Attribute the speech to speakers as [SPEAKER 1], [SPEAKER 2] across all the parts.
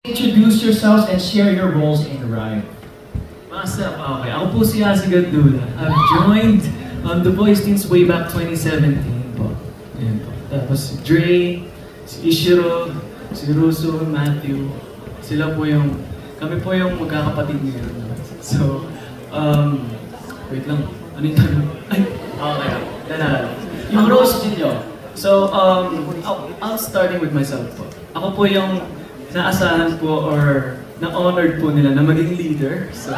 [SPEAKER 1] Introduce yourselves and share your roles in Rhyme.
[SPEAKER 2] Masap, okay. Ako po si Asi Gandula. I've joined The Voice since way back 2017 po. Ayan po. Tapos si Dre, si Ishiro, si Russo, Matthew. Sila po kami po yung magkakapatid ngayon. So, wait lang. Ano yung tanong? Ay, okay. Nalala.
[SPEAKER 1] Yung roles ninyo.
[SPEAKER 2] So, I'll starting with myself po. Ako po yung naasahan po or na-honored po nila na maging leader. So,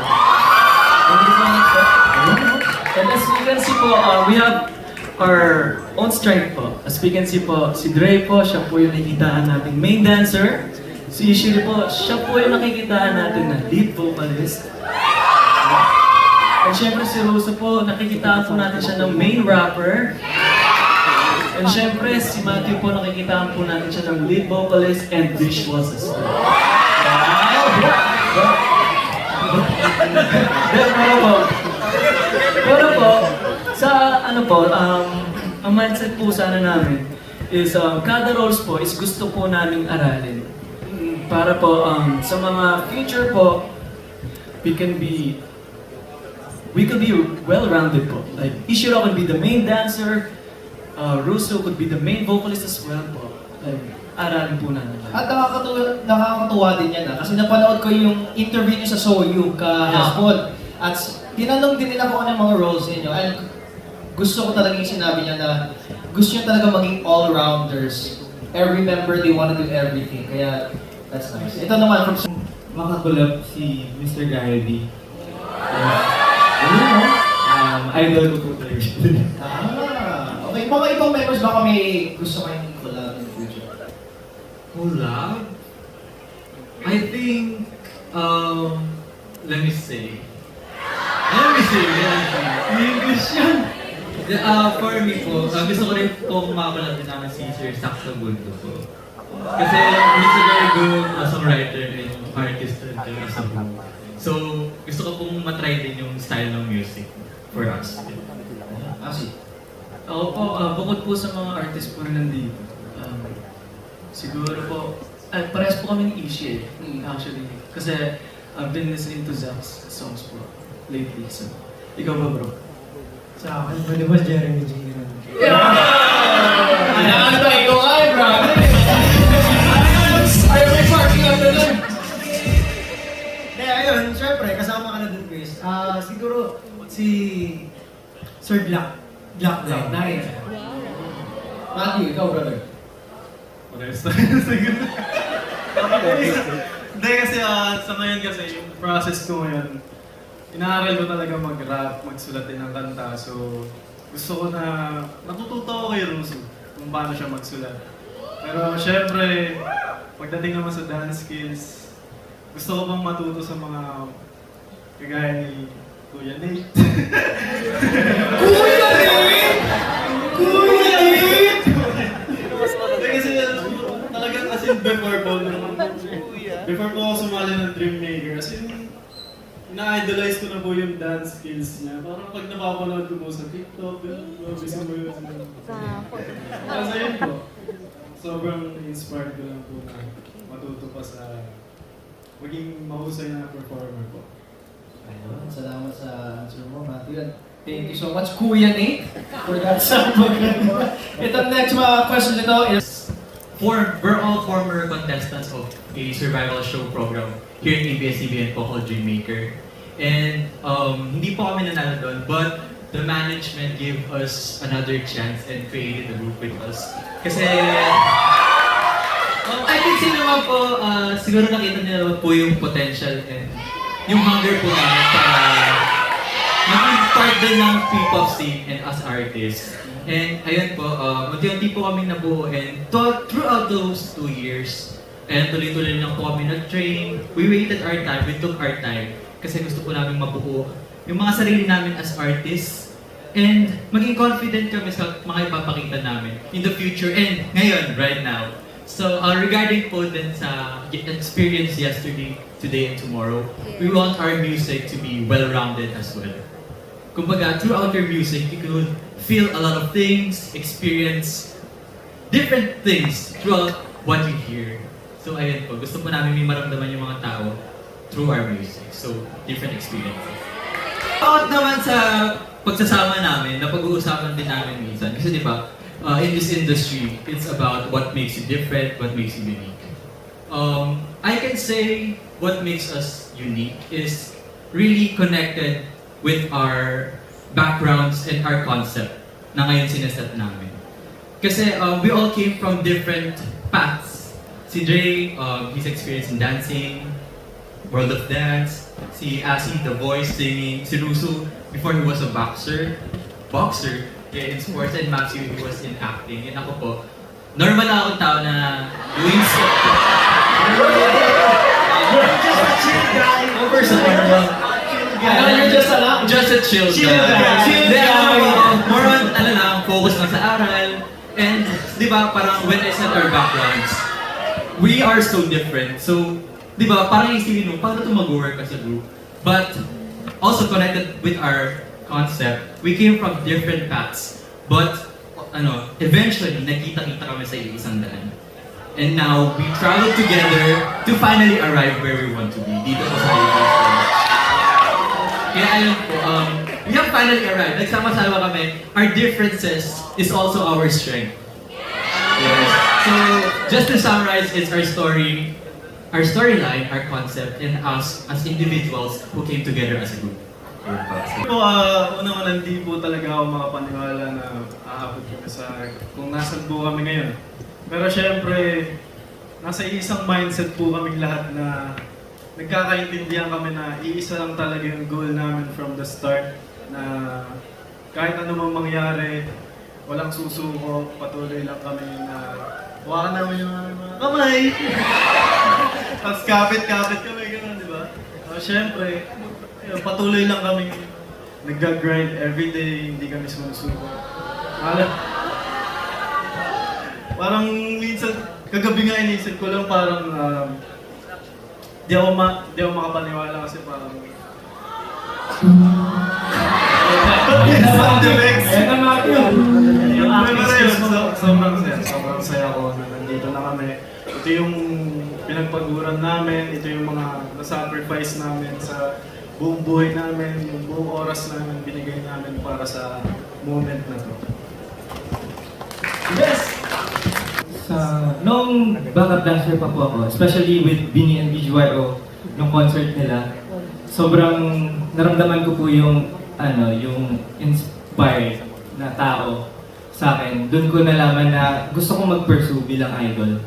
[SPEAKER 2] and as you can see po, we have our own strength po. As we can see po, si Dre po, siya po yung nakikitaan nating main dancer. Si Ishiri po, siya po yung nakikitaan natin na lead vocalist. And syempre si Russo po, nakikitaan po natin siya ng main rapper. And syempre, si Matthew po, nakikitaan po natin siya ng lead vocalist and visual assistant. Pero po, sa ano po, ang mindset po sana namin is kada roles po is gusto po naming aralin. Para po sa mga future po, we could be well-rounded po. Like, Ishiro could be the main dancer, Russo could be the main vocalist as well po. Like, aralin po namin.
[SPEAKER 1] At nakakatuwa din yan kasi napanood ko yung interview niyo sa Soyu kahapon. At tinanong din nila kung ano yung mga roles niyo. And gusto ko talaga yung sinabi niya na gusto niya talaga maging all-rounders. Every member, they want to do everything. Kaya, that's nice. Ito naman, from
[SPEAKER 3] Makakulap si Mr. Gardy. Idol ko po talaga siya.
[SPEAKER 1] Okay, mga ibang members baka may gusto kayong collab in the future?
[SPEAKER 3] Collab? I think, let me say, English yan! For me po, gusto ko rin po makakulab din naman si Sir Sax Sabundo po. Kasi he's a very good songwriter and artist rin as a whole. So, gusto ko pong matry din yung style ng music for us.
[SPEAKER 1] Asi?
[SPEAKER 2] Ako po, bukod po sa mga artist po na nandito, siguro po, parehas po kami ni Ishi actually. Kasi I've been listening to Zach's songs po lately, so ikaw ba bro?
[SPEAKER 4] Sa akin, pwede ba Jeremy Jiran?
[SPEAKER 1] Ano ba? Ikaw nga eh, bro! Ayaw may parking up na lang!
[SPEAKER 4] Ayun, syempre, kasama ka na dun, Chris. Siguro, si Sir Black Knight.
[SPEAKER 1] Matthew, ikaw brother.
[SPEAKER 5] Hindi kasi sa ngayon kasi yung process ko ngayon, inaaral ko talaga mag-rap, magsulat din ng kanta. So gusto ko na natututo ako kay Russo kung paano siya magsulat. Pero syempre, pagdating naman sa dance skills, gusto ko pang matuto sa mga kagaya ni Kuya Nate.
[SPEAKER 1] Kuya Nate! Kuya Nate!
[SPEAKER 5] Kasi talagang as in before po ako sumali ng Dreammaker, as in na-idolize ko na po yung dance skills niya. Parang pag napapanood ko po sa TikTok, bisa mo yun. Kasi yun po, sobrang inspired ko lang po na matuto pa sa maging mahusay na performer po.
[SPEAKER 1] Ayun, salamat sa answer mo, Matthew. Thank you so much, Kuya Nate, for that sample. Ito next question nito is,
[SPEAKER 3] We're all former contestants of a survival show program here in ABS-CBN po called Dreammaker. And hindi po kami nanalo doon, but the management gave us another chance and created a group with us. Kasi, I think sila naman po, siguro nakita nila po yung potential and yung hunger po namin para maging part din ng P-pop scene and as artists. And ayun po, unti-unti po kami nabuo and throughout those 2 years, and tuloy-tuloy lang po kami nag-train. We waited our time, we took our time kasi gusto po namin mabuo yung mga sarili namin as artists and maging confident kami sa mga ipapakita namin in the future and ngayon, right now. So regarding po din sa experience yesterday, today, and tomorrow, we want our music to be well-rounded as well. Kumbaga, throughout your music, you could feel a lot of things, experience different things throughout what you hear. So ayun po, gusto po namin may maramdaman yung mga tao through our music. So, different experiences. About naman sa pagsasama namin, na pag-uusapan din namin minsan. Kasi di ba, in this industry, it's about what makes you different, what makes you unique. I can say what makes us unique is really connected with our backgrounds and our concept na ngayon sinaset namin. Kasi we all came from different paths. Si Dre, his experience in dancing, World of Dance. Si Asi, The Voice, singing. Si Rusu, before he was a boxer, in sports. And Matthew, he was in acting. And ako po, normal na akong tao na doing stuff.
[SPEAKER 1] Just a chill guy.
[SPEAKER 3] Over sa normal.
[SPEAKER 1] You're just a
[SPEAKER 3] Just a chill guy.
[SPEAKER 1] Chill
[SPEAKER 3] Then,
[SPEAKER 1] guy.
[SPEAKER 3] more on, focus lang sa aral. And, di ba, parang when I said our backgrounds, we are so different. So, di ba, parang isipin mo, paano ito mag-work as a group? But, also connected with our concept, we came from different paths. But, eventually, nagkita-kita kami sa isang daan. And now, we travel together to finally arrive where we want to be. Dito po sa Philippines. Kaya ayun po, we have finally arrived. Nagsama-sama kami. Our differences is also our strength. Yes. So, just to summarize, it's our story, our storyline, our concept, and us as individuals who came together as a group.
[SPEAKER 5] Po, unang-una hindi po talaga ako makapaniwala na aabot kami sa kung nasan po kami ngayon. Pero syempre, nasa isang mindset po kaming lahat na nagkakaintindihan kami na iisa lang talaga yung goal namin from the start, na kahit ano mang mangyari, walang susuko, patuloy lang kami na hawakan namin yung mga kamay. Tapos kapit-kapit kami, gano'n, di ba? Syempre, patuloy lang kami nag-grind everyday, hindi kami sumusuko. Parang minsan, kagabi nga inisip ko lang parang di ako makapaniwala kasi parang sound effects. Sobrang saya ko na nandito na kami. Ito yung pinagpaguran namin, ito yung mga na-sacrifice namin sa buong buhay namin, yung buong oras namin binigay namin para sa moment na to.
[SPEAKER 2] Yes! Nung backup dancer pa po ako, especially with Bini and BGYO, nung concert nila, sobrang naramdaman ko po yung inspired na tao sa akin. Doon ko nalaman na gusto kong mag-pursue bilang idol.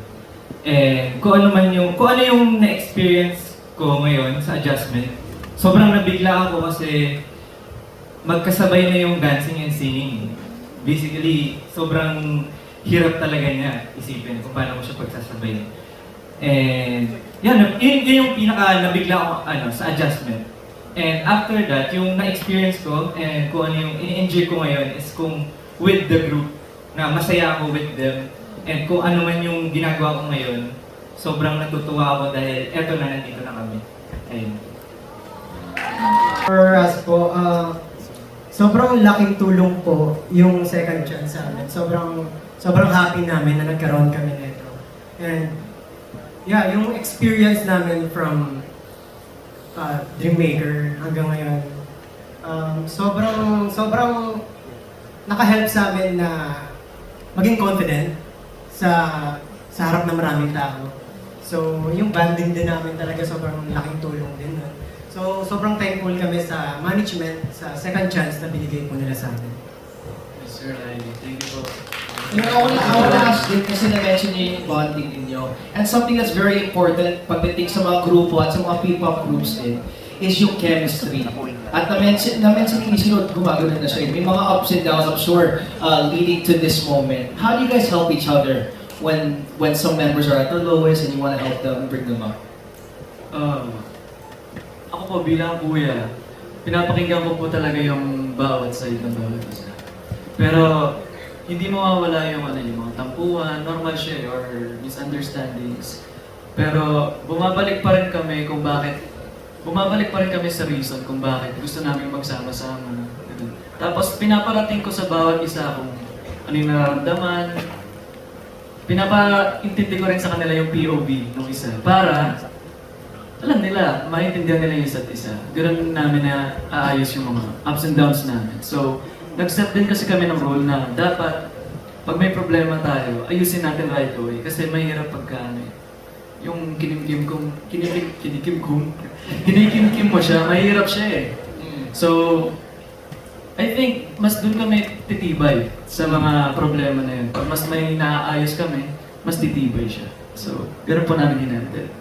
[SPEAKER 2] Kung ano yung na-experience ko ngayon sa adjustment, sobrang nabigla ako kasi magkasabay na yung dancing and singing. Basically, sobrang hirap talaga niya isipin kung paano mo siya pagsasabay. And yun yung pinaka nabigla ako sa adjustment. And after that, yung na-experience ko and kung ano yung in-enjoy ko ngayon is kung with the group, na masaya ako with them. And kung ano man yung ginagawa ko ngayon, sobrang natutuwa ako dahil eto na, nandito na kami. Ayun.
[SPEAKER 4] For us po, sobrang laking tulong po yung second chance sa amin. Sobrang happy namin na nagkaroon kami nito. And yeah, yung experience namin from Dreammaker hanggang ngayon, sobrang naka-help sa amin na maging confident sa harap ng maraming tao. So, yung banding din namin talaga sobrang laking tulong din. So, sobrang thankful kami sa management, sa second chance na binigay po nila sa amin.
[SPEAKER 5] Yes, Sir Riley. Thank you po.
[SPEAKER 1] I want to ask din kasi na-mention niyo yung bonding ninyo. And something that's very important pagdating sa mga grupo at sa mga P-pop groups din is yung chemistry. At na-mention ni Isinod, gumagano na siya. May mga ups and downs, I'm sure, leading to this moment. How do you guys help each other when some members are at the lowest and you want to help them, bring them up?
[SPEAKER 2] Ako po bilang kuya, pinapakinggan ko po talaga yung bawat side ng bawat isa. Pero hindi mawawala yung mga tampuhan, normal siya or misunderstandings. Pero bumabalik pa rin kami sa reason kung bakit gusto namin magsama-sama. Tapos pinaparating ko sa bawat isa kung ano yung nararamdaman, pinapaintindi ko rin sa kanila yung POV ng isa para alam nila, maintindihan nila yung isa't isa. Ganun namin na aayos yung mga ups and downs namin. So, nag-set din kasi kami ng rule na dapat pag may problema tayo, ayusin natin right away. Kasi mahirap pagka ano eh, yung kinikim mo siya, mahirap siya eh. So, I think mas dun kami titibay sa mga problema na yun. Pag mas may naayos kami, mas titibay siya. So, ganun po namin hinandle.